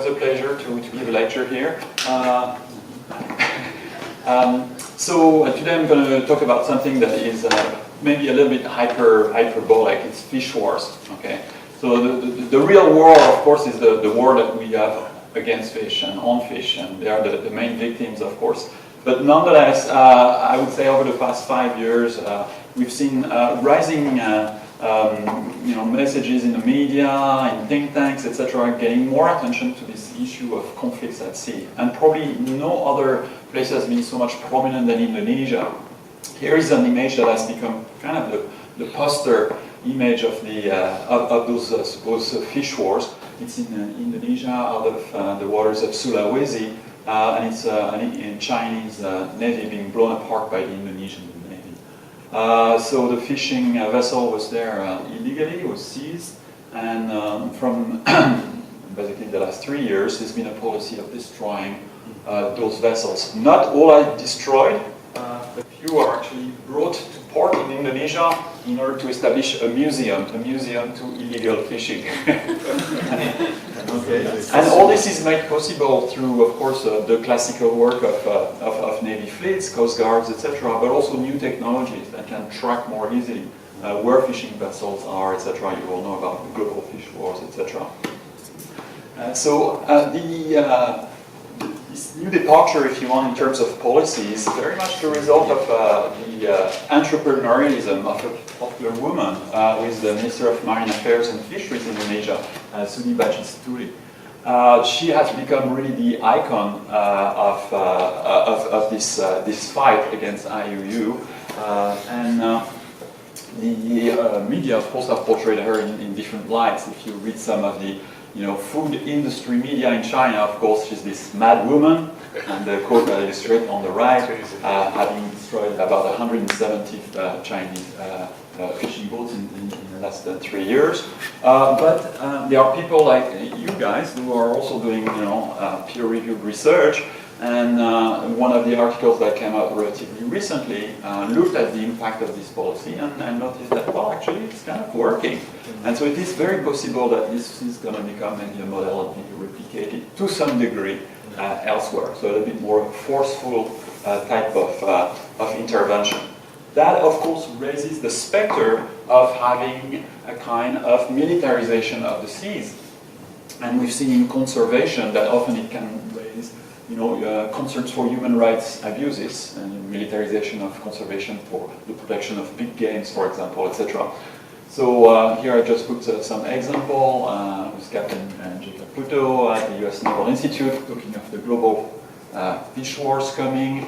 a pleasure to give a lecture here. So today I'm going to talk about something that is maybe a little bit hyperbolic. It's fish wars. Okay. So the real war, of course, is the war that we have against fish and on fish, and they are the main victims, of course. But nonetheless, I would say over the past 5 years, we've seen rising messages in the media, in think tanks, etc., getting more attention to this issue of conflicts at sea. And probably no other place has been so much prominent than Indonesia. Here is an image that has become kind of the poster image of those supposed fish wars. It's in Indonesia, out of the waters of Sulawesi, and it's in Chinese Navy being blown apart by the Indonesian Navy. So the fishing vessel was there illegally, was seized, and from basically the last 3 years, there's been a policy of destroying those vessels. Not all are destroyed. A few are actually brought to port in Indonesia in order to establish a museum to illegal fishing. Okay. And all this is made possible through, of course, the classical work of Navy fleets, Coast Guards, etc., but also new technologies that can track more easily where fishing vessels are, etc. You all know about the global fish wars, etc. This new departure, if you want, in terms of policy is very much the result of the entrepreneurialism of a popular woman who is the Minister of Marine Affairs and Fisheries in Indonesia, Sudi Bajisturi. She has become really the icon of this fight against IUU, and the media, of course, have portrayed her in different lights. If you read some of the food industry media in China, of course, she's this mad woman, and the quote that is straight on the right, having destroyed about 170 Chinese fishing boats in less than 3 years. But there are people like you guys who are also doing, peer-reviewed research. And one of the articles that came out relatively recently looked at the impact of this policy and noticed that, well, actually, it's kind of working. And so it is very possible that this is going to become maybe a model and be replicated to some degree elsewhere. So a little bit more forceful type of intervention. That, of course, raises the specter of having a kind of militarization of the seas. And we've seen in conservation that often it can raise concerns for human rights abuses and militarization of conservation for the protection of big games, for example, etc. So here I just put some example with Captain Jacob Puto at the US Naval Institute, talking of the global fish wars coming,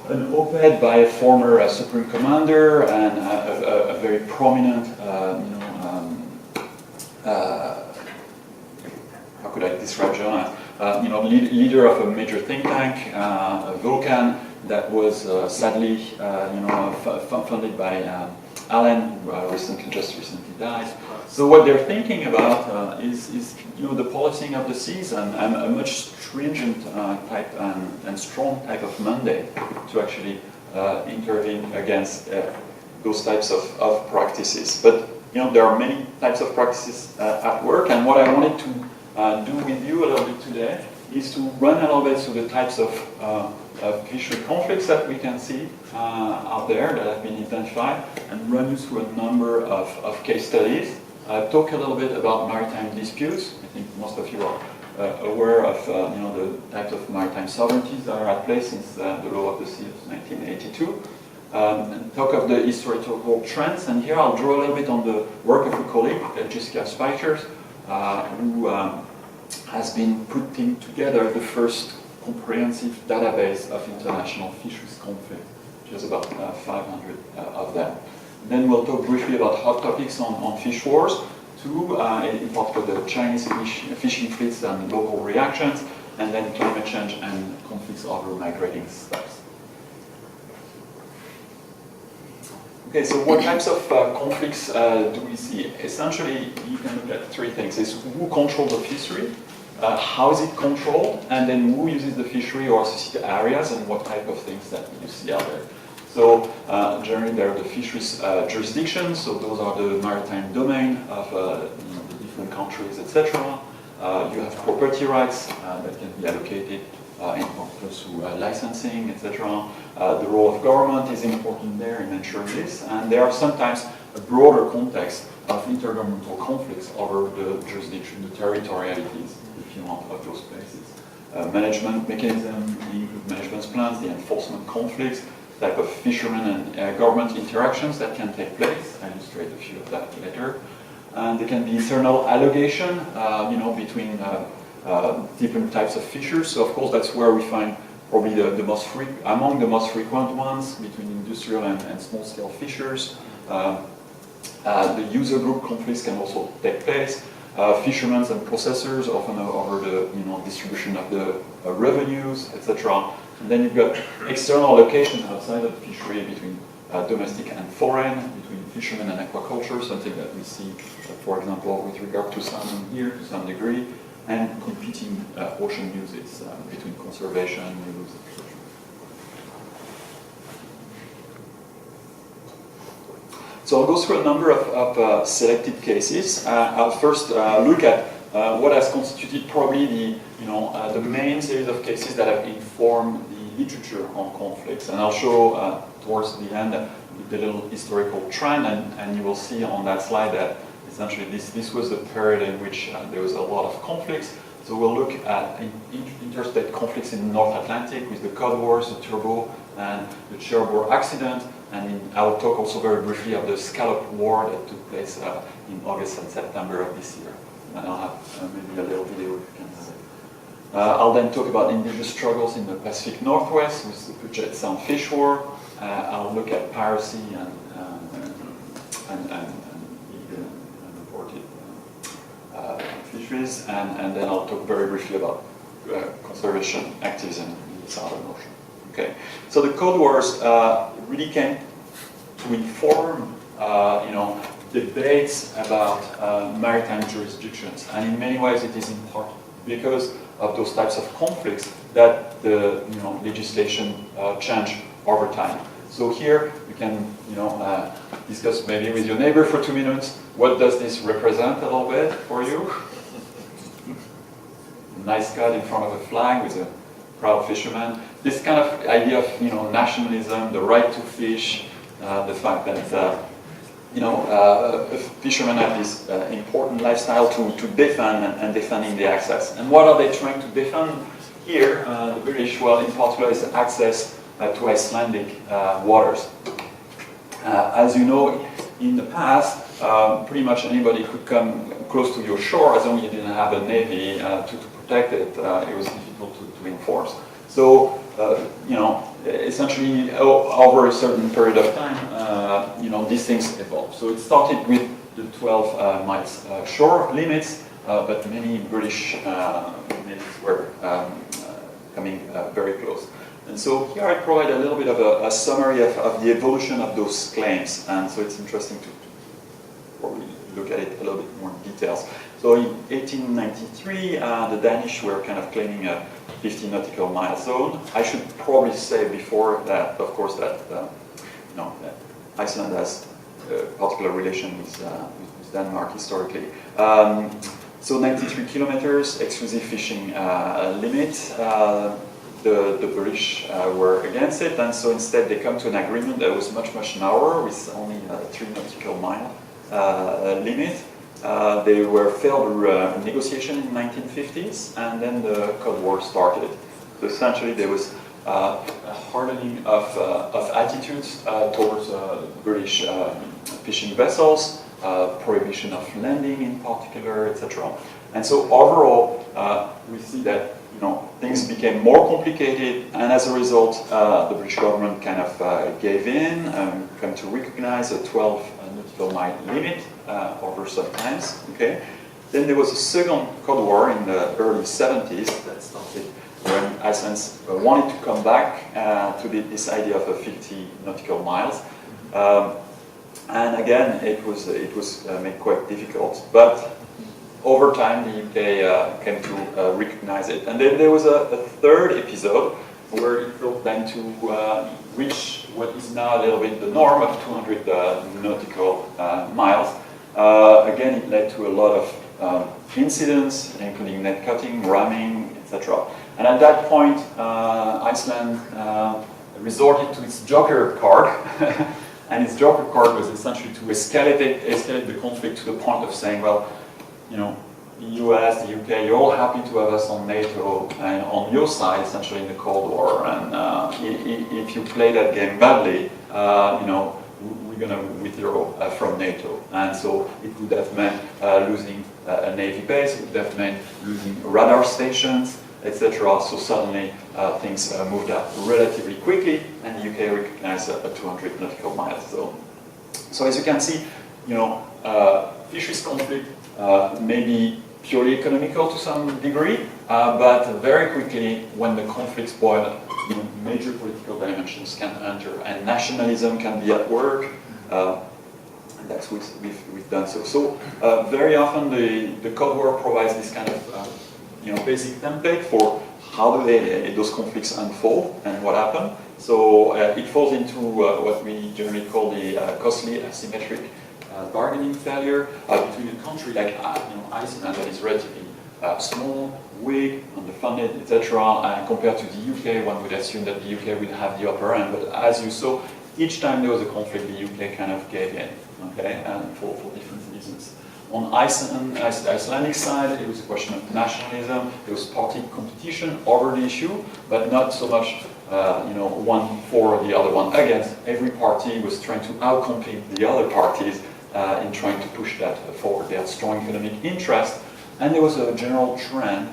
an op-ed by a former Supreme Commander and a very prominent, how could I describe Jonah? Leader of a major think tank, Vulcan, that was sadly, funded by Allen, who just recently died. So what they're thinking about is the policing of the seas and a much stringent type and strong type of mandate to actually intervene against those types of practices. But there are many types of practices at work, and what I wanted to do with you a little bit today is to run a little bit through the types of fishery conflicts that we can see out there that have been identified, and run you through a number of case studies. Talk a little bit about maritime disputes. I think most of you are aware of the types of maritime sovereignties that are at play since the law of the sea of 1982. And talk of the historical trends, and here I'll draw a little bit on the work of a colleague, Jessica Speichers, who has been putting together the first comprehensive database of international fisheries conflict, which is about 500 of them. Then we'll talk briefly about hot topics on fish wars, too, in particular the Chinese fishing fleets and local reactions, and then climate change and conflicts over migrating stocks. Okay, so what types of conflicts do we see? Essentially, you can look at three things. It's who controls the fishery, how is it controlled, and then who uses the fishery or associated areas, and what type of things that you see out there. So generally there are the fisheries jurisdictions, so those are the maritime domain of the different countries, etc. You have property rights that can be allocated in close to licensing, etc. The role of government is important there in ensuring this, and there are sometimes a broader context of intergovernmental conflicts over the jurisdiction, the territorialities, if you want, of those places. Management mechanism, the include management plans, the enforcement conflicts, type of fishermen and government interactions that can take place. I'll illustrate a few of that later. And there can be internal allocation, between different types of fishers. So of course that's where we find probably among the most frequent ones between industrial and small-scale fishers. The user group conflicts can also take place. Fishermen and processors, often over the distribution of the revenues, etc. And then you've got external allocation outside of the fishery between domestic and foreign, between fishermen and aquaculture, something that we see, for example, with regard to salmon here to some degree, and competing ocean uses between conservation, use, etc. So I'll go through a number of selected cases. I'll first look at what has constituted probably the main series of cases that have informed the literature on conflicts. And I'll show towards the end the little historical trend, and you will see on that slide that essentially this was the period in which there was a lot of conflicts. So we'll look at interstate conflicts in the North Atlantic with the Cod Wars, the Turbo, and the Cherbourg accident. And I'll talk also very briefly of the Scallop War that took place in August and September of this year. And I'll have maybe a little video if you can have it. I'll then talk about indigenous struggles in the Pacific Northwest with the Puget Sound Fish War. I'll look at piracy and imported fisheries, and then I'll talk very briefly about conservation activism in the Southern Ocean. Okay, so the Cod Wars really came to inform, debates about maritime jurisdictions, and in many ways it is in part because of those types of conflicts that the legislation changed over time. So here you can discuss maybe with your neighbor for 2 minutes. What does this represent a little bit for you? Nice cut in front of a flag with a proud fisherman. This kind of idea of nationalism, the right to fish, the fact that fishermen have this important lifestyle to defend and defending the access. And what are they trying to defend here? The British, well, in particular, is access to Icelandic waters. As you know, in the past, pretty much anybody could come close to your shore as long as you didn't have a navy to protect it. It was difficult to enforce. So, essentially, over a certain period of time, these things evolved. So it started with the 12 miles shore limits, but many British navies were coming very close. And so here I provide a little bit of a summary of the evolution of those claims, and so it's interesting to probably look at it a little bit more in details. So in 1893, the Danish were kind of claiming a 50 nautical mile zone. I should probably say before that, of course, that that Iceland has a particular relation with Denmark historically. So 93 kilometers, exclusive fishing limit. The British were against it, and so instead they come to an agreement that was much, much narrower with only a 3 nautical mile limit. They were failed negotiation in the 1950s, and then the Cod War started. So essentially there was a hardening of attitudes towards British fishing vessels, prohibition of landing in particular, etc. And so overall, we see that things became more complicated, and as a result, the British government kind of gave in, came to recognize a 12 nautical mile limit over some times. Okay. Then there was a second Cod War in the early 70s that started when Icelanders wanted to come back to this idea of 50 nautical miles. And again, it was made quite difficult, but over time the UK came to recognize it. And then there was a third episode where it felt then to reach what is now a little bit the norm of 200 nautical miles. Again, it led to a lot of incidents, including net cutting, ramming, etc. And at that point, Iceland resorted to its Joker card, and its Joker card was essentially to escalate the conflict to the point of saying, well, you know, the US, the UK, you're all happy to have us on NATO and on your side, essentially in the Cold War. And if you play that game badly, you know, we're going to withdraw from NATO. And so it would have meant losing a Navy base, it would have meant losing radar stations, etc. So suddenly things moved up relatively quickly, and the UK recognized a 200 nautical miles zone. So as you can see, you know, fisheries conflict may be purely economical to some degree, but very quickly, when the conflicts boil, you know, major political dimensions can enter, and nationalism can be at work. And that's what we've done. So very often the Cold War provides this kind of you know, basic template for how do those conflicts unfold and what happened. So it falls into what we generally call the costly asymmetric bargaining failure between a country like you know, Iceland, that is relatively small, weak, underfunded, etc. Compared to the UK, one would assume that the UK would have the upper end. But as you saw, each time there was a conflict, the UK kind of gave in, okay, and for different reasons. On Icelandic side, it was a question of nationalism. There was party competition over the issue, but not so much, you know, one for the other one against. Every party was trying to outcompete the other parties in trying to push that forward. They had strong economic interest, and there was a general trend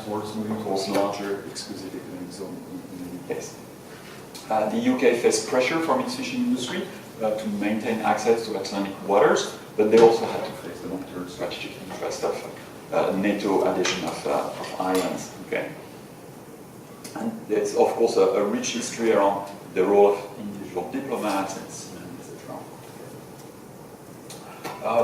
towards moving towards larger exclusive economic zone in the case. The UK faced pressure from its fishing industry to maintain access to Icelandic waters, but they also had to face the long-term strategic interest of NATO addition of islands. Okay, and there's of course a rich history around the role of individual diplomats and seamen, etc.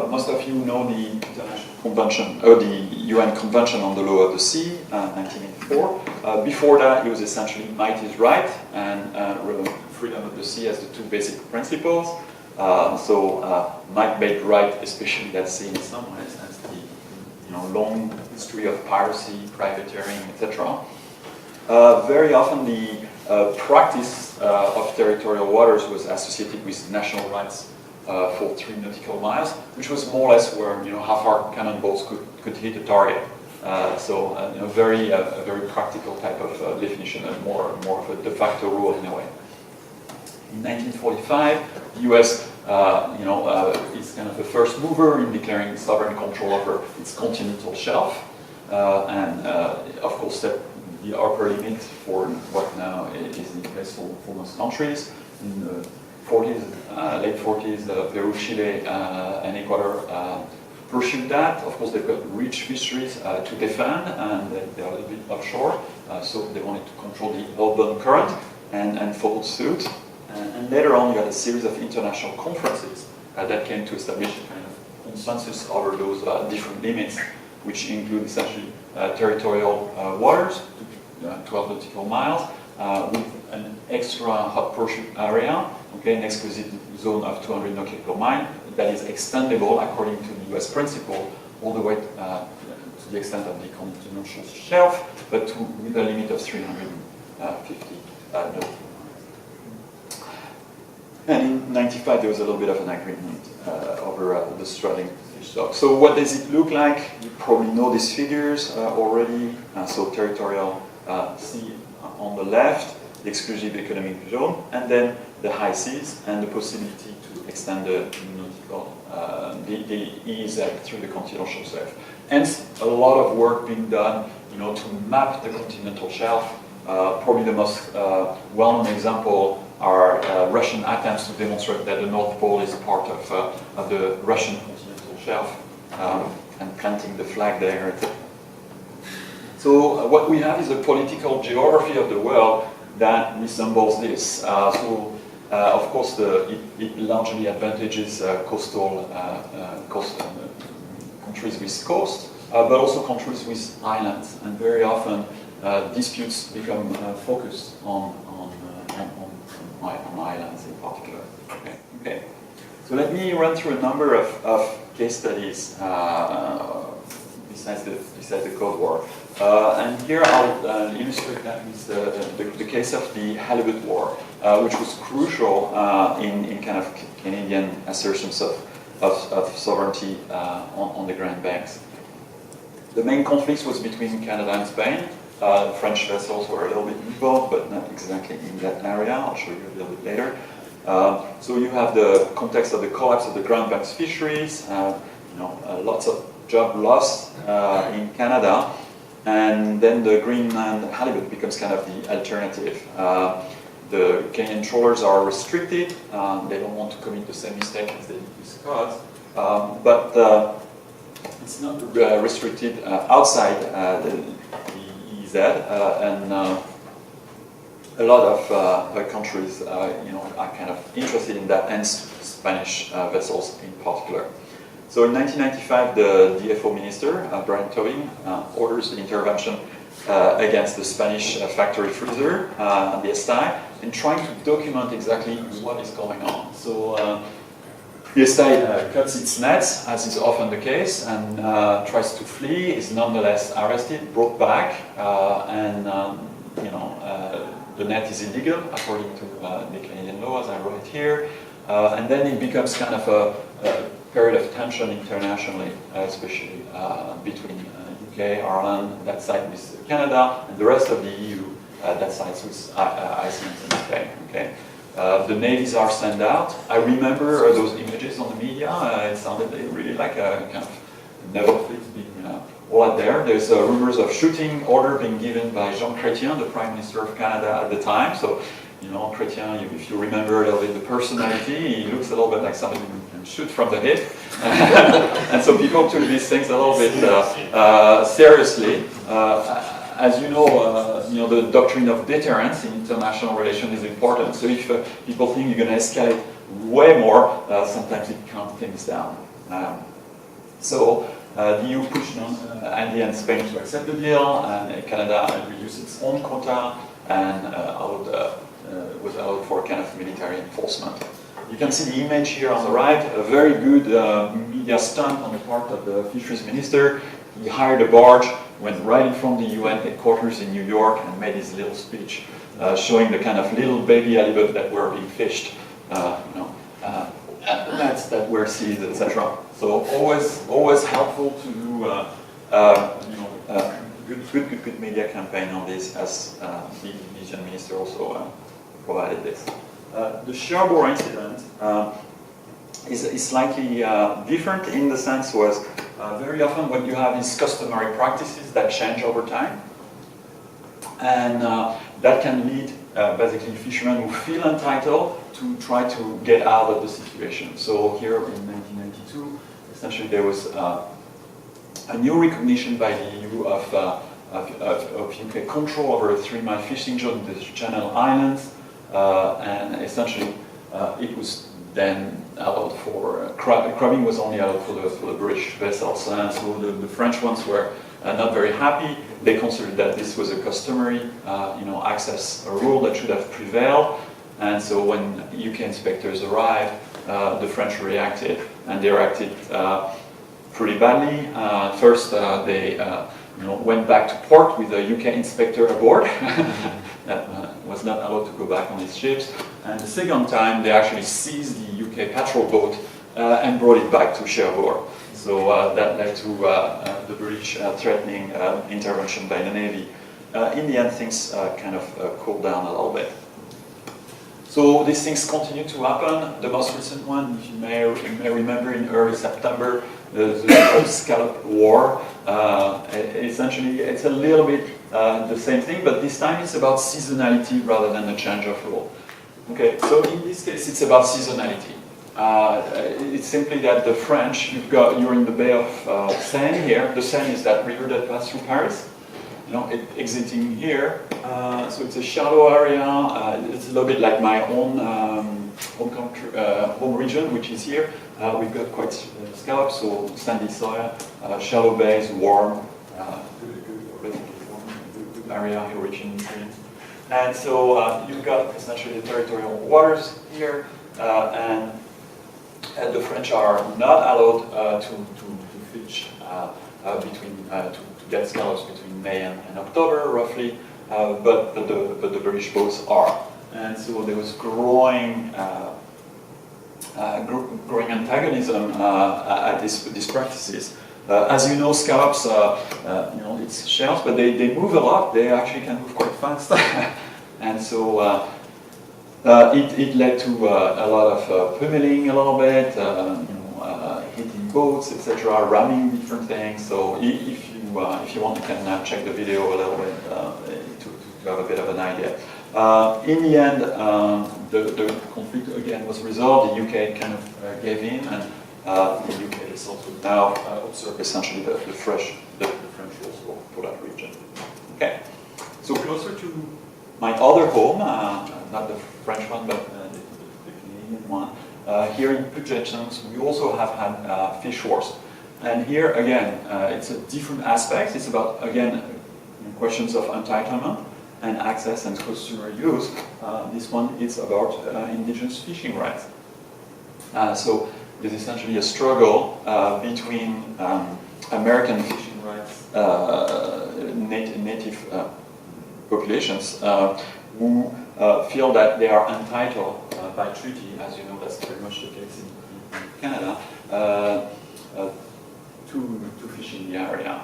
Most of you know the International Convention, or the UN Convention on the Law of the Sea, 1984. Before that, it was essentially might is right and freedom of the sea as the two basic principles. Might made right, especially that's seen in some ways as the long history of piracy, privateering, etc. Very often the practice of territorial waters was associated with national rights for 3 nautical miles, which was more or less where how far cannonballs could hit a target. A very practical type of definition, and more of a de facto rule in a way. In 1945, the US is kind of the first mover in declaring sovereign control over its continental shelf, and of course set the upper limit for what now is in place for most countries. In the 40s, late 40s, Peru, Chile, and Ecuador pursued that. Of course, they've got rich fisheries to defend, and they're a little bit offshore, so they wanted to control the outbound current and followed suit. And later on, you had a series of international conferences that came to establish a kind of consensus over those different limits, which include essentially territorial waters, 12 nautical miles, with an extra hot pursuit area, okay, an exclusive zone of 200 nautical miles that is extendable according to the US principle all the way to the extent of the continental shelf, but with a limit of 350 nautical miles. And in '95, there was a little bit of an agreement over the straddling fish stock. So what does it look like? You probably know these figures already. So territorial sea on the left, the exclusive economic zone, and then the high seas and the possibility to extend the nautical, the EEZ through the continental shelf. Hence, a lot of work being done, to map the continental shelf. Probably the most well-known example are Russian attempts to demonstrate that the North Pole is part of the Russian continental shelf, and planting the flag there. So what we have is a political geography of the world that resembles this. Of course, it largely advantages coastal countries with coast, but also countries with islands, and very often disputes become focused on islands in particular. Okay. So let me run through a number of case studies besides the Cold War. And here I'll illustrate that with the case of the Halibut War, which was crucial in kind of Canadian assertions of sovereignty on the Grand Banks. The main conflict was between Canada and Spain. French vessels were a little bit involved, but not exactly in that area. I'll show you a little bit later. So you have the context of the collapse of the Grand Banks fisheries, lots of job loss in Canada, and then the Greenland halibut becomes kind of the alternative. The Canadian trawlers are restricted. They don't want to commit the same mistake as they did with cod, but it's not restricted outside the EEZ, and a lot of countries, are kind of interested in that, and Spanish vessels in particular. So in 1995, the DFO minister, Brian Tobin, orders the intervention against the Spanish factory freezer, the STI, and trying to document exactly what is going on. So the STI cuts its nets, as is often the case, and tries to flee, is nonetheless arrested, brought back, and the net is illegal according to the Canadian law, as I write here, and then it becomes kind of a period of tension internationally, especially between UK, Ireland, that side with Canada, and the rest of the EU, that side with Iceland and Spain. Okay. The navies are sent out. I remember those images on the media. It sounded really like a kind of naval fleet being all out there. There's rumors of shooting order being given by Jean Chrétien, the Prime Minister of Canada at the time. So, Chrétien, if you remember a little bit the personality, he looks a little bit like somebody who can shoot from the hip. And so people took these things a little bit seriously. As you know, the doctrine of deterrence in international relations is important. So if people think you're going to escalate way more, sometimes it calms things down. So the EU pushed on Andy and Spain to accept the deal, and Canada reduced its own quota and was allowed for kind of military enforcement. You can see the image here on the right, a very good media stunt on the part of the fisheries minister. He hired a barge, went right in front of the UN headquarters in New York, and made his little speech showing the kind of little baby halibut that were being fished, at the nets that were seized, etc. So always helpful to do good media campaign on this, as the Indonesian minister also provided this. The Cherbourg incident is slightly different in the sense was very often what you have is customary practices that change over time, and that can lead basically fishermen who feel entitled to try to get out of the situation. So here in 1992, essentially there was a new recognition by the EU of UK control over a 3-mile fishing zone in the Channel Islands, and essentially it was then allowed for crabbing was only allowed for the British vessels, and so the French ones were not very happy. They considered that this was a customary, access rule that should have prevailed, and so when UK inspectors arrived, the French reacted, and they reacted pretty badly. First, they went back to port with a UK inspector aboard. That was not allowed to go back on his ships. And the second time, they actually seized the UK patrol boat and brought it back to Cherbourg. So that led to the British threatening intervention by the Navy. In the end, things kind of cooled down a little bit. So these things continue to happen. The most recent one, if you may remember, in early September, the Scallop War. Essentially, it's a little bit the same thing, but this time it's about seasonality rather than a change of rule. Okay, so in this case, it's about seasonality. It's simply that the French, you're in the Bay of Seine here. The Seine is that river that passes through Paris. Exiting here. So it's a shallow area. It's a little bit like my own home region, which is here. We've got quite scallops, so sandy soil, shallow bays, warm, good area here, rich in nutrients. And so you've got essentially the territorial waters here, and the French are not allowed to fish to get scallops between May and October, roughly. But the British boats are, and so there was growing antagonism at these practices. As you know, scallops, it's shells, but they move a lot. They actually can move quite fast, and so it led to a lot of pummeling a little bit, hitting boats, etc., ramming different things. So if you want, you can check the video a little bit to have a bit of an idea. In the end, the conflict again was resolved. The UK kind of gave in, and the UK is also now observe essentially the French rules for that region. Okay, so closer to my other home, not the French one, but the Canadian one. Here in Puget Sound, we also have had fish wars. And here, again, it's a different aspect. It's about, again, questions of entitlement and access and consumer use. This one is about indigenous fishing rights. So there's essentially a struggle between American fishing rights, native populations who feel that they are entitled by treaty, as you know, that's very much the case in Canada, to fish in the area.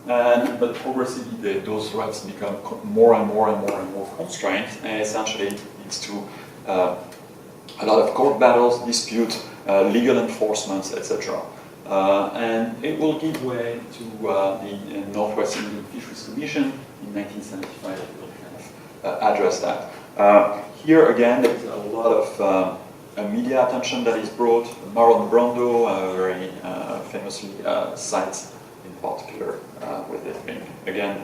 But progressively, those rights become more and more constrained, and essentially it leads to a lot of court battles, dispute, legal enforcements, etc. And it will give way to the Northwest Indian Fisheries Commission in 1975 that will kind of address that. Here again, there's a lot of media attention that is brought. Marlon Brando, very famously cites in particular with it being, again,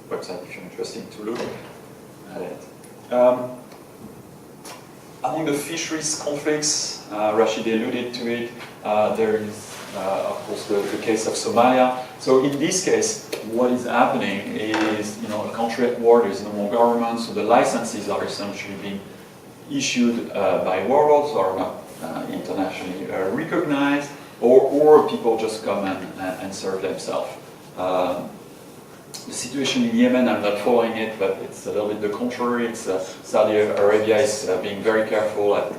website if you're interested to look at it. Among the fisheries conflicts, Rashid alluded to it, there is, of course, the case of Somalia. So in this case, what is happening is, a country at war, there's no more government, so the licenses are essentially being issued by warlords or not internationally recognized, or people just come and serve themselves. The situation in Yemen, I'm not following it, but it's a little bit the contrary. It's Saudi Arabia is being very careful at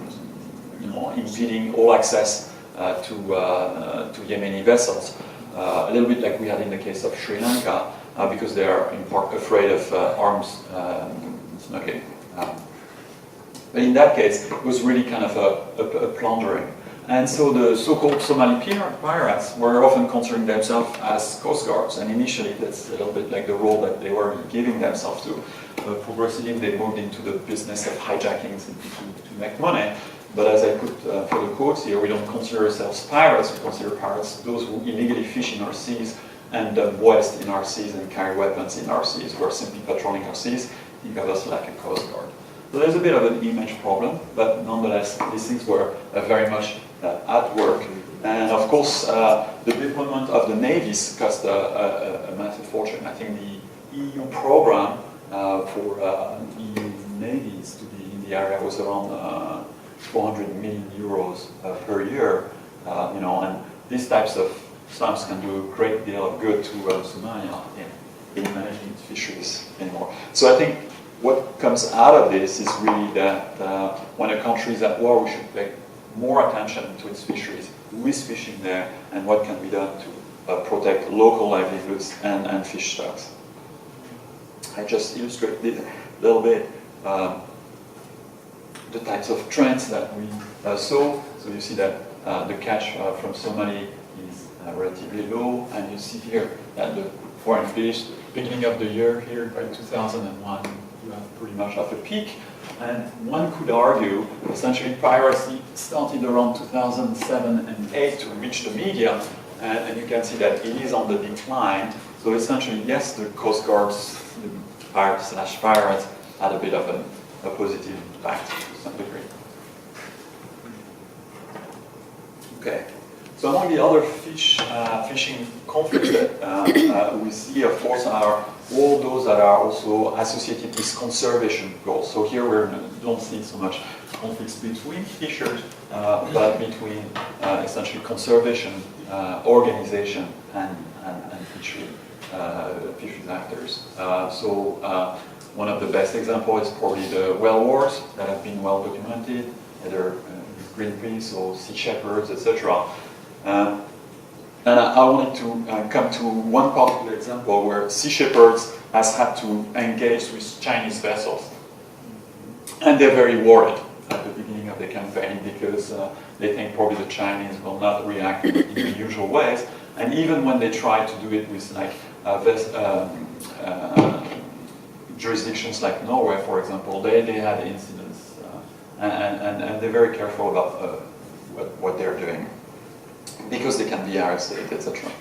impeding all access to Yemeni vessels. A little bit like we had in the case of Sri Lanka, because they are in part afraid of arms smuggling. But in that case, it was really kind of a plundering. And so the so-called Somali pirates were often considering themselves as coast guards, and initially that's a little bit like the role that they were giving themselves to. Progressively they moved into the business of hijackings to make money, but as I put for the quotes here, we don't consider ourselves pirates, we consider pirates those who illegally fish in our seas and waste in our seas and carry weapons in our seas. We're simply patrolling our seas, think of us like a coast guard. So there's a bit of an image problem, but nonetheless, these things were very much at work. And of course, the deployment of the navies cost a massive fortune. I think the EU program for EU navies to be in the area was around 400 million euros per year. And these types of sums can do a great deal of good to Somalia in managing its fisheries anymore. So I think what comes out of this is really that when a country is at war, we should pay more attention to its fisheries, who is fishing there, and what can be done to protect local livelihoods and fish stocks. I just illustrated a little bit the types of trends that we saw. So you see that the catch from Somali is relatively low, and you see here that the foreign fish, beginning of the year here by 2001, you have pretty much at a peak. And one could argue, essentially, piracy started around 2007 and 2008 to reach the media, and you can see that it is on the decline. So essentially, yes, the coast guards, the pirates had a bit of a positive impact to some degree. Okay. So among the other fishing conflicts that we see, of course, are all those that are also associated with conservation goals. So here we don't see so much conflicts between fishers, but between essentially conservation, organization, and fisheries actors. One of the best examples is probably the whale wars that have been well documented, either Greenpeace or Sea Shepherds, etc. And I wanted to come to one particular example where Sea Shepherds has had to engage with Chinese vessels. And they're very worried at the beginning of the campaign because they think probably the Chinese will not react in the usual ways. And even when they try to do it with like jurisdictions like Norway, for example, they had incidents. And they're very careful about what they're doing because they can be arrested, etc.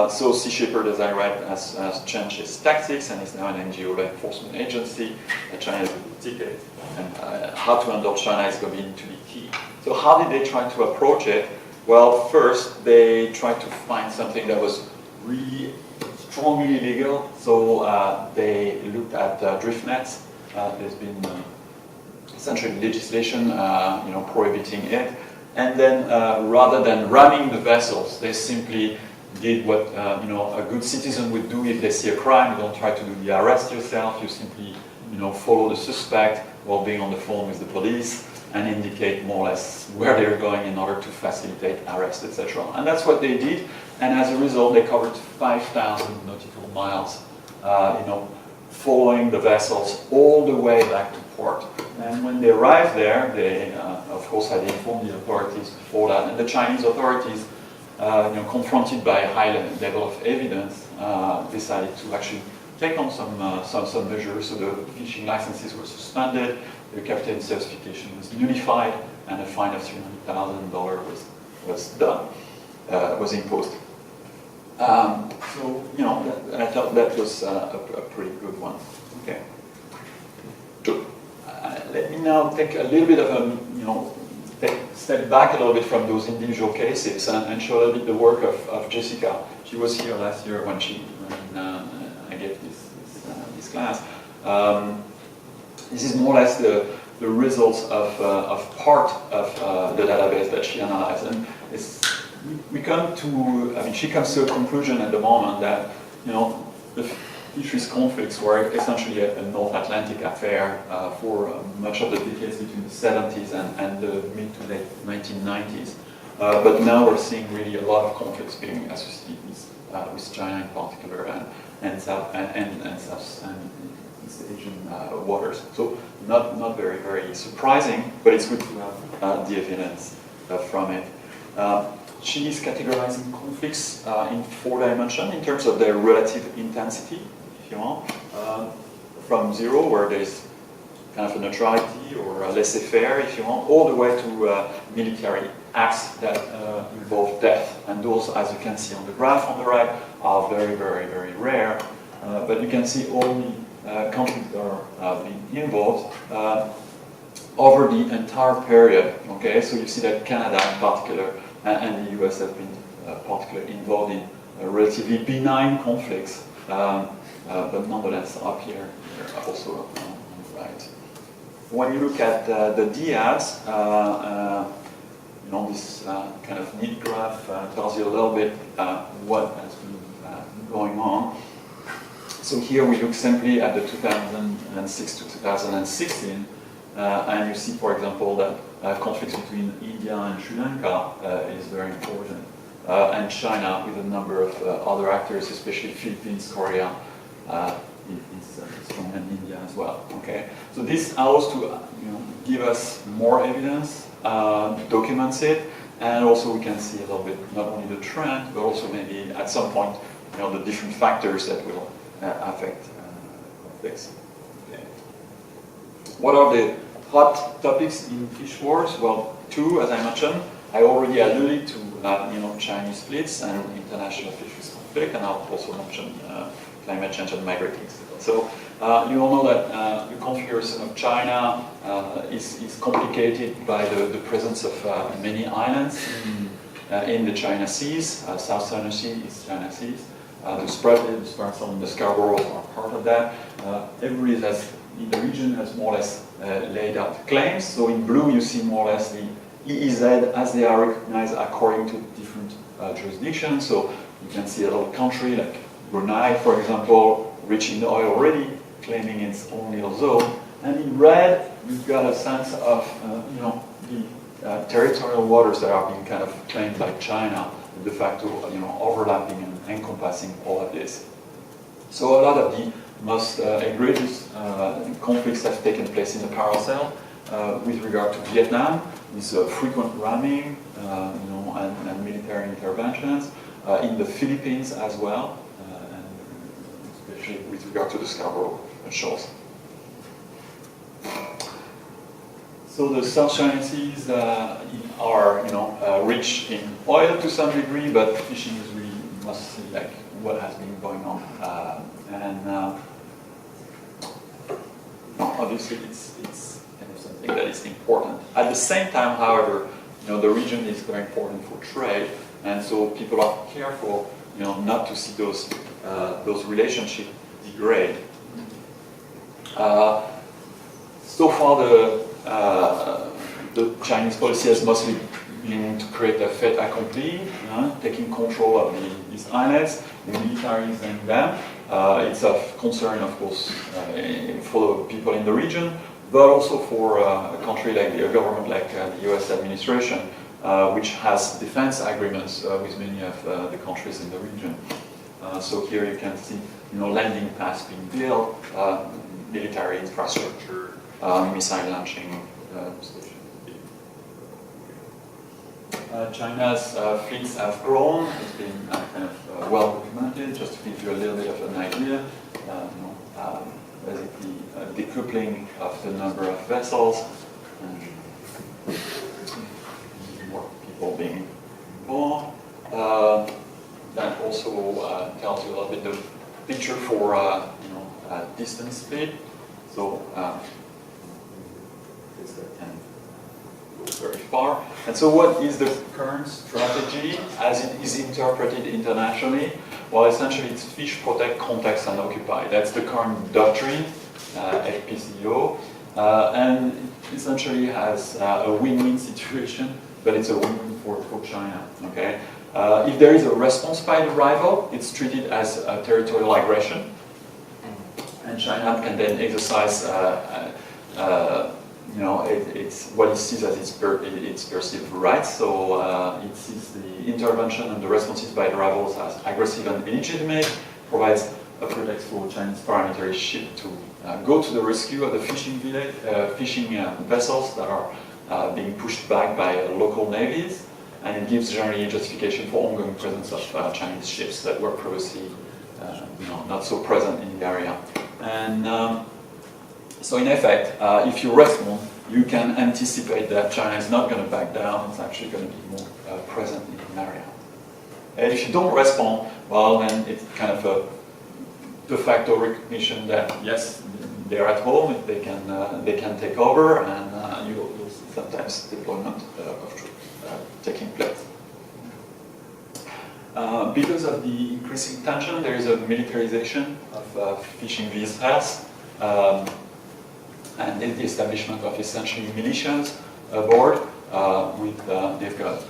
So Sea Shepherd, as I read, has changed its tactics and is now an NGO law enforcement agency. China has a good ticket, and how to handle China is going to be key. So how did they try to approach it? Well, first they tried to find something that was really strongly illegal. So they looked at drift nets. There's been essentially legislation, prohibiting it. And then rather than ramming the vessels, they simply did what a good citizen would do if they see a crime. You don't try to do the arrest yourself. You simply follow the suspect while being on the phone with the police and indicate more or less where they're going in order to facilitate arrest, etc. And that's what they did. And as a result, they covered 5,000 nautical miles, following the vessels all the way back to port. And when they arrived there, they, of course, had informed the authorities before that. And the Chinese authorities, confronted by a high level of evidence, decided to actually take on some measures. So the fishing licenses were suspended, the captain certification was nullified, and a fine of $300,000 was imposed. I thought that was a pretty good one. Okay. Good. Let me now take a little bit of step back a little bit from those individual cases and show a little bit the work of Jessica. She was here last year when I gave this class. This is more or less the results of part of the database that she analyzed, and she comes to a conclusion at the moment that the fisheries conflicts were essentially a North Atlantic affair for much of the decades between the 70s and the mid to late 1990s. But now we're seeing really a lot of conflicts being associated with China in particular and South and East Asian waters. So not very, very surprising, but it's good to have the evidence from it. She is categorizing conflicts in 4 dimensions in terms of their relative intensity, if you want, from 0, where there's kind of a neutrality or a laissez-faire, if you want, all the way to military acts that involve death. And those, as you can see on the graph on the right, are very, very, very rare. But you can see all the conflicts that are being involved over the entire period. Okay, so you see that Canada in particular and the US have been particularly involved in relatively benign conflicts, but nonetheless up here also on the right. When you look at the DIADs, this kind of neat graph tells you a little bit what has been going on. So here we look simply at the 2006 to 2016, and you see, for example, that conflicts between India and Sri Lanka is very important, and China with a number of other actors, especially Philippines, Korea, is strong, and India as well. Okay, so this allows to give us more evidence, documents it, and also we can see a little bit not only the trend, but also maybe at some point the different factors that will affect conflicts. Okay. What are the hot topics in fish wars? Well, 2, as I mentioned. I already alluded to Chinese fleets and international fisheries conflict, and I'll also mention climate change and migrating seals. So you all know that the configuration of China is complicated by the presence of many islands in the China Seas, South China Sea, East China Seas. The spread on the Scarborough are part of that. Everybody has in the region has more or less laid out claims. So in blue you see more or less the EEZ as they are recognized according to different jurisdictions. So you can see a little country like Brunei, for example, rich in oil already, claiming its own little zone. And in red, you've got a sense of the territorial waters that are being kind of claimed by China, de facto, overlapping and encompassing all of this. So a lot of the most egregious conflicts have taken place in the paracel with regard to Vietnam, with frequent ramming, and military interventions. In the Philippines as well, and especially with regard to the Scarborough Shoals. So the South China Seas are, rich in oil to some degree, but fishing is really mostly like what has been going on, obviously it's kind of something that is important. At the same time, however, the region is very important for trade, and so people are careful, not to see those relationships degrade. So far, the Chinese policy has mostly been to create a fait accompli, taking control of these islets, militarizing them. It's of concern, of course, for the people in the region, but also for a country like a government like the US administration, which has defense agreements with many of the countries in the region. So here you can see, landing pads being built, military infrastructure, missile launching stations. China's fleets have grown. It's been kind of well documented. Just to give you a little bit of an idea, basically decoupling of the number of vessels and more people being born. That also tells you a little bit the picture for distance speed. So that can go very far. And so what is the current strategy as it is interpreted internationally? Well, essentially it's fish, protect, context, and occupy. That's the current doctrine, FPCO, and it essentially has a win-win situation, but it's a win-win for China, okay? If there is a response by the rival, it's treated as a territorial aggression, and China can then exercise, it's what it sees as its perceived rights. So it sees the intervention and the responses by the rivals as aggressive and illegitimate, provides a pretext for Chinese paramilitary ship to go to the rescue of the fishing vessels that are being pushed back by local navies, and it gives generally justification for ongoing presence of Chinese ships that were previously not so present in the area. And so in effect, if you respond, you can anticipate that China is not going to back down. It's actually going to be more present in the area. And if you don't respond, well, then it's kind of a de facto recognition that yes, they're at home. They can take over, and you'll see sometimes deployment of troops taking place. Because of the increasing tension, there is a militarization of fishing vessels. And the establishment of essentially militias aboard, they've got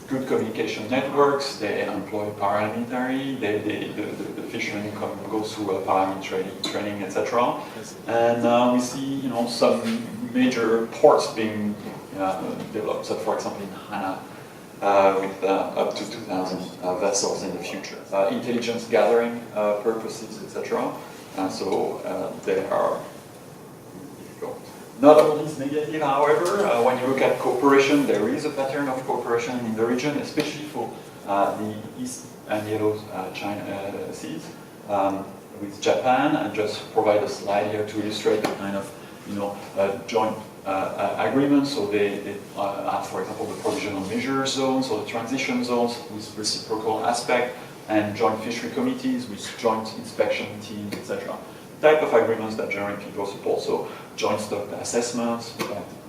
good communication networks. They employ paramilitary. The fishermen go through paramilitary training, etc. And we see some major ports being developed. So, for example, in Hana, with up to 2,000 vessels in the future, intelligence gathering purposes, etc. So they are difficult. Not all is negative, however. When you look at cooperation, there is a pattern of cooperation in the region, especially for the East and Yellow China Seas with Japan. And just provide a slide here to illustrate the kind of joint agreements. So they have, for example, the provisional measure zones or the transition zones with reciprocal aspect, and joint fishery committees with joint inspection teams, etc. Type of agreements that generally people support. So joint stock assessments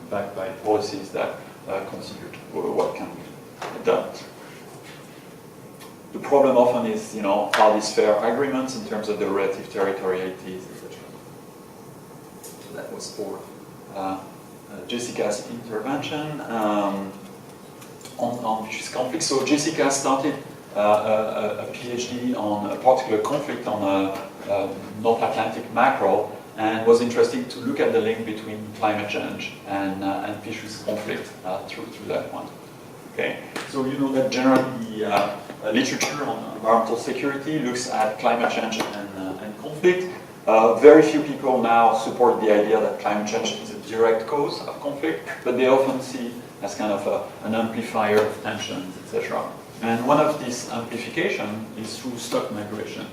backed by policies that consider what can be done. The problem often is, are these fair agreements in terms of the relative territorialities, etc. So that was for Jessica's intervention on fisheries conflict. So Jessica started a PhD on a particular conflict on North Atlantic mackerel, and was interested to look at the link between climate change and fisheries conflict through that one. Okay, so you know that generally the literature on environmental security looks at climate change and conflict. Very few people now support the idea that climate change is a direct cause of conflict, but they often see it as kind of an amplifier of tensions, etc. And one of these amplification is through stock migration.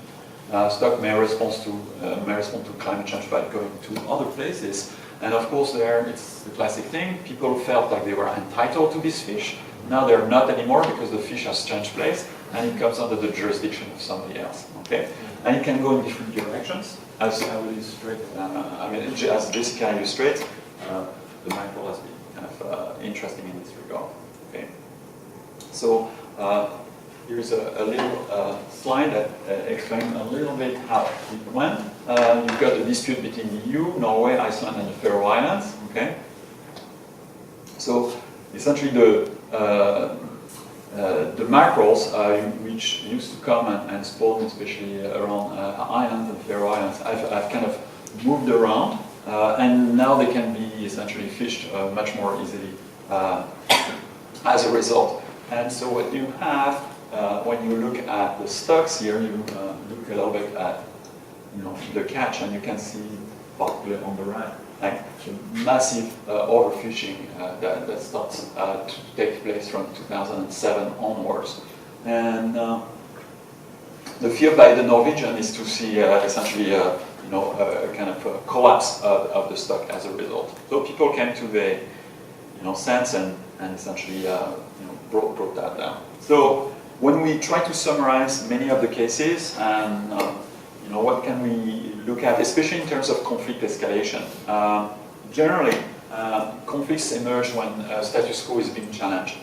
Stock may respond to climate change by going to other places, and of course there it's the classic thing. People felt like they were entitled to this fish. Now they're not anymore because the fish has changed place and it comes under the jurisdiction of somebody else. Okay, and it can go in different directions, as I will illustrate. As Jessica illustrates, the mackerel has been kind of interesting in this regard. Okay, so. Here's a little slide that explains a little bit how it went. You've got a dispute between the EU, Norway, Iceland, and the Faroe Islands. Okay. So essentially, the mackerels, which used to come and spawn, especially around islands and Faroe Islands, have kind of moved around, and now they can be essentially fished much more easily as a result. And so what you have when you look at the stocks here, you look a little bit at the catch, and you can see, particularly on the right, like massive overfishing that starts to take place from 2007 onwards. And the fear by the Norwegian is to see essentially a kind of a collapse of the stock as a result. So people came to the sense and essentially brought that down. So when we try to summarize many of the cases, and what can we look at, especially in terms of conflict escalation? Generally, conflicts emerge when status quo is being challenged.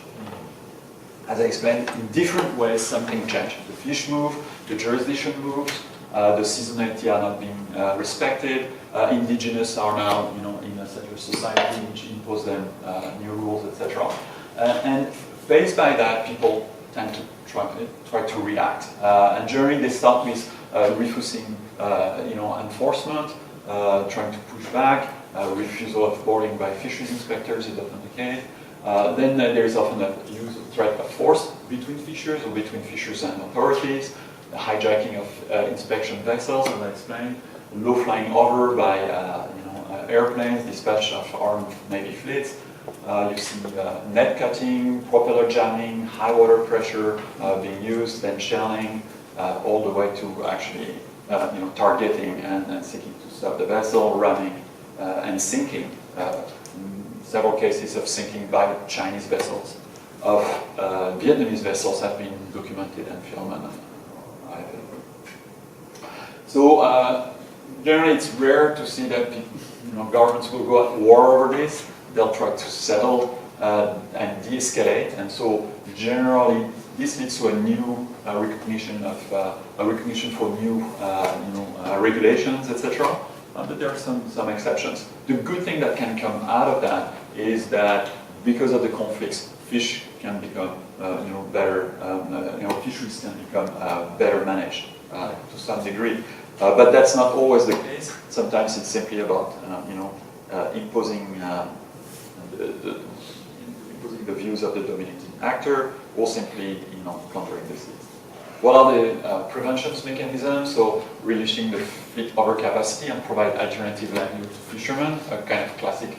As I explained, in different ways, something changes. The fish move, the jurisdiction moves, the seasonality are not being respected. Indigenous are now, in a settler society, which impose them new rules, etc. And faced by that, people tend to try to react. And generally, they start with refusing, enforcement, trying to push back, refusal of boarding by fisheries inspectors is often the case. Then there is often a use of threat of force between fishers or between fishers and authorities, the hijacking of inspection vessels, as I explained, low flying over by airplanes, dispatch of armed Navy fleets. You see net cutting, propeller jamming, high water pressure being used, then shelling, all the way to actually targeting and seeking to stop the vessel, ramming and sinking. Several cases of sinking by Chinese vessels, of Vietnamese vessels have been documented and filmed. So generally, it's rare to see that governments will go at war over this. They'll try to settle and de-escalate, and so generally this leads to a new recognition for new regulations, etc. But there are some exceptions. The good thing that can come out of that is that because of the conflicts, fish can become better. Fisheries can become better managed to some degree. But that's not always the case. Sometimes it's simply about imposing the views of the dominating actor, or simply countering the seas. What are the prevention mechanisms? So releasing the fleet overcapacity and provide alternative livelihood to fishermen, a kind of classic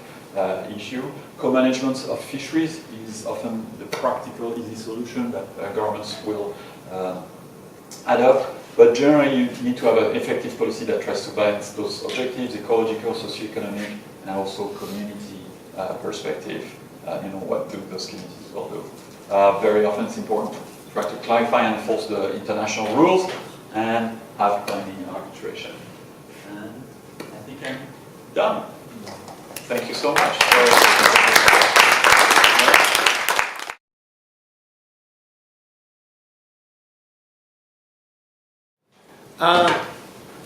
issue. Co-management of fisheries is often the practical, easy solution that governments will adopt. But generally, you need to have an effective policy that tries to balance those objectives, ecological, socioeconomic, and also community perspective. What do those communities will do? Very often it's important to try to clarify and enforce the international rules and have binding arbitration. And I think I'm done. Thank you so much.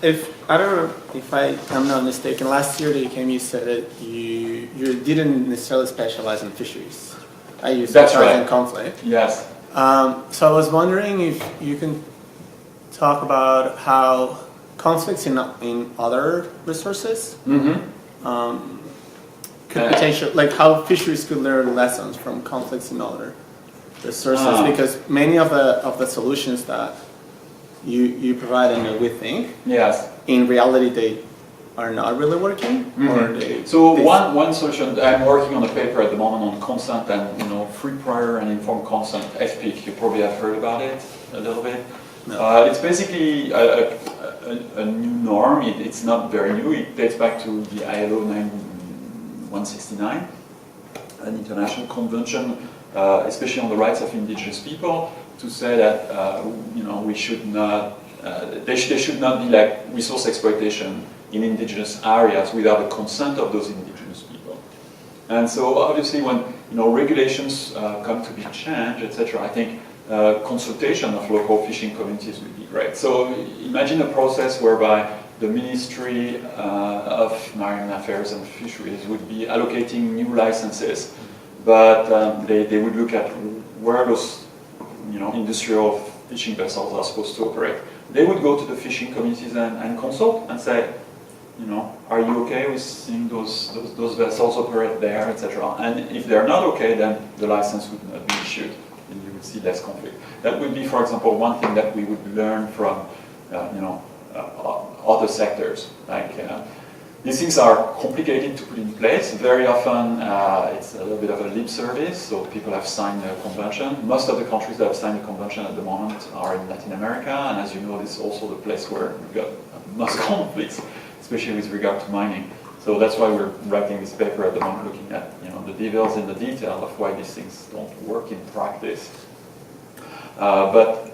If I'm not mistaken, last year that you came, you said that you didn't necessarily specialize in fisheries. You That's specialize right. in conflict. Yes. So I was wondering if you can talk about how conflicts in other resources could potentially, like how fisheries could learn lessons from conflicts in other resources, because many of the solutions that you provide and that we think, yes, in reality they are not really working. Or one solution, I'm working on a paper at the moment on consent and free, prior, and informed consent. FPIC, you probably have heard about it a little bit. No. It's basically a new norm. It's not very new. It dates back to the ILO 169, an international convention, especially on the rights of indigenous people, to say that we should not. There should not be like resource exploitation in indigenous areas without the consent of those indigenous people. And so obviously when regulations come to be changed, etc., I think consultation of local fishing communities would be great. So imagine a process whereby the Ministry of Marine Affairs and Fisheries would be allocating new licenses, but they would look at where those industrial fishing vessels are supposed to operate. They would go to the fishing communities and consult and say, are you okay with seeing those vessels operate there, etc. And if they're not okay, then the license would not be issued, and you would see less conflict. That would be, for example, one thing that we would learn from, other sectors. Like these things are complicated to put in place. Very often, it's a little bit of a lip service. So people have signed a convention. Most of the countries that have signed a convention at the moment are in Latin America, and as you know, this is also the place where we've got most conflicts, especially with regard to mining. So that's why we're writing this paper at the moment, looking at the devils in the detail of why these things don't work in practice. But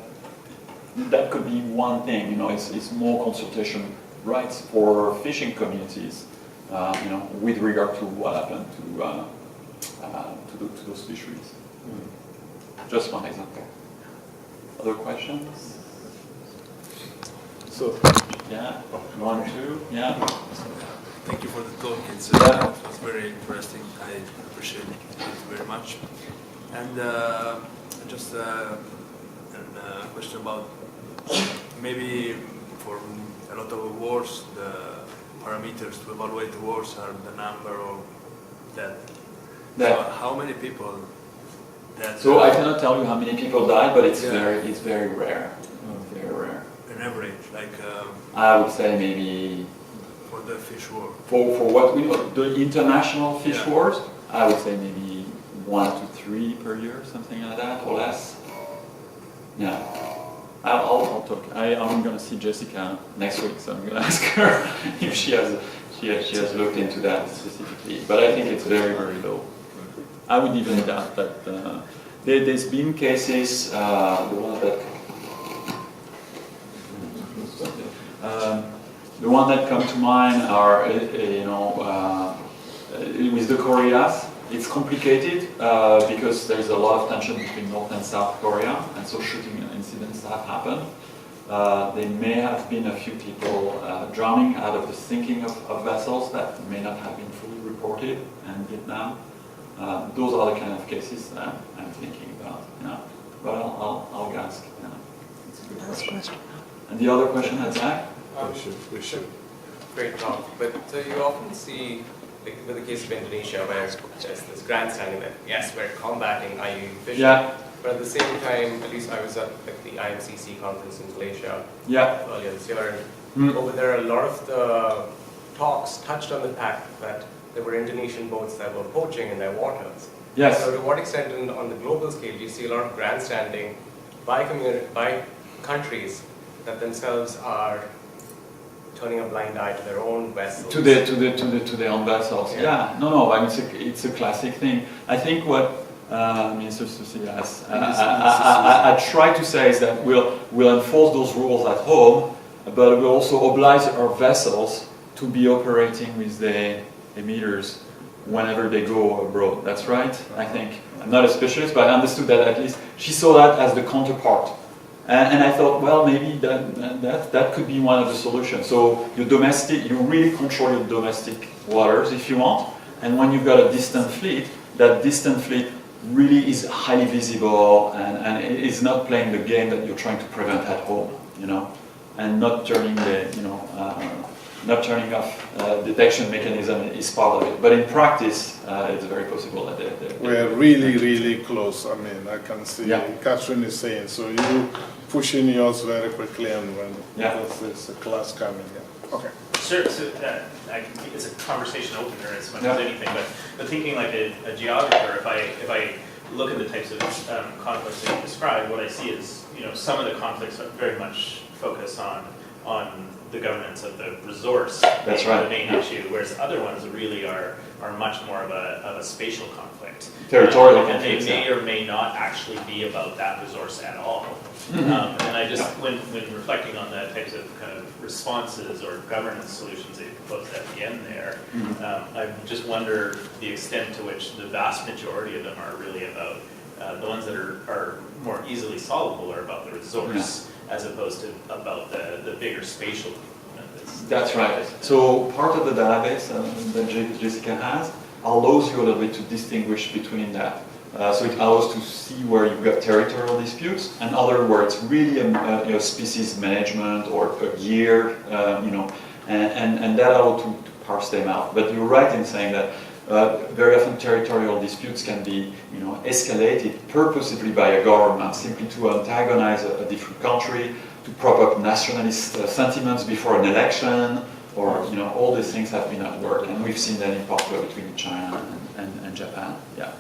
that could be one thing. It's more consultation rights for fishing communities, with regard to what happened to those fisheries. Just one example. Other questions? So, yeah, 1, 2, yeah. Thank you for the talk. It was very interesting. I appreciate it very much. And just a question about maybe for a lot of wars, the parameters to evaluate the wars are the number of dead. So how many people dead? So I cannot tell you how many people died, but it's very rare. Very rare. An average, like I would say maybe for the fish war. For what we know, the international fish wars, I would say maybe 1 to 3 per year, something like that, or less. Yeah. I'll talk. I'm going to see Jessica next week, so I'm going to ask her if she has looked into that specifically. But I think it's very, very low. I would even doubt that. There's been cases. The one that come to mind are with the Koreas. It's complicated because there's a lot of tension between North and South Korea, and so shooting incidents have happened. There may have been a few people drowning out of the sinking of vessels that may not have been fully reported in Vietnam. Those are the kind of cases that I'm thinking about. Yeah. But I'll ask. Yeah. It's a good question. And the other question, Zach? we should. Great talk. But so you often see, like with the case of Indonesia, where there's this grandstanding that yes, we're combating IUU fishing, but at the same time, at least I was at the IMCC conference in Malaysia earlier this year, and over there, a lot of the talks touched on the fact that there were Indonesian boats that were poaching in their waters. Yes. So to what extent, on the global scale, do you see a lot of grandstanding by countries that themselves are turning a blind eye to their own vessels? To their own vessels. Yeah. No. I mean, it's a classic thing. I think what Minister Susi I try to say is that we'll enforce those rules at home, but we'll also oblige our vessels to be operating with the emitters whenever they go abroad. That's right. I think I'm not a specialist, but I understood that at least she saw that as the counterpart And I thought, well, maybe that could be one of the solutions. So you really control your domestic waters if you want, and when you've got a distant fleet, that distant fleet really is highly visible and it is not playing the game that you're trying to prevent at home, you know, and not turning not turning off detection mechanism is part of it. But in practice, it's very possible that we're really close. I mean, I can see Catherine is saying, so you pushing yours very quickly, and when there's a class coming. Okay. Sure. So it's a conversation opener as much as anything. But thinking like a geographer, if I look at the types of conflicts that you described, what I see is, you know, some of the conflicts are very much focus on the governance of the resource. That's right. The main issue, whereas other ones really are much more of a spatial conflict. Territorial and they conflicts, may or may not actually be about that resource at all. And I just, when reflecting on the types of kind of responses or governance solutions that you proposed at the end there, I just wonder the extent to which the vast majority of them are really about, the ones that are more easily solvable are about the resource, as opposed to about the bigger spatial component. That's right. So part of the database that Jessica has allows you a little bit to distinguish between that. So it allows to see where you've got territorial disputes and other where it's really a species management or a gear, and that allows to parse them out. But you're right in saying that very often territorial disputes can be, escalated purposefully by a government simply to antagonize a different country, to prop up nationalist sentiments before an election, or all these things have been at work, and we've seen that in particular between China and Japan. Yeah.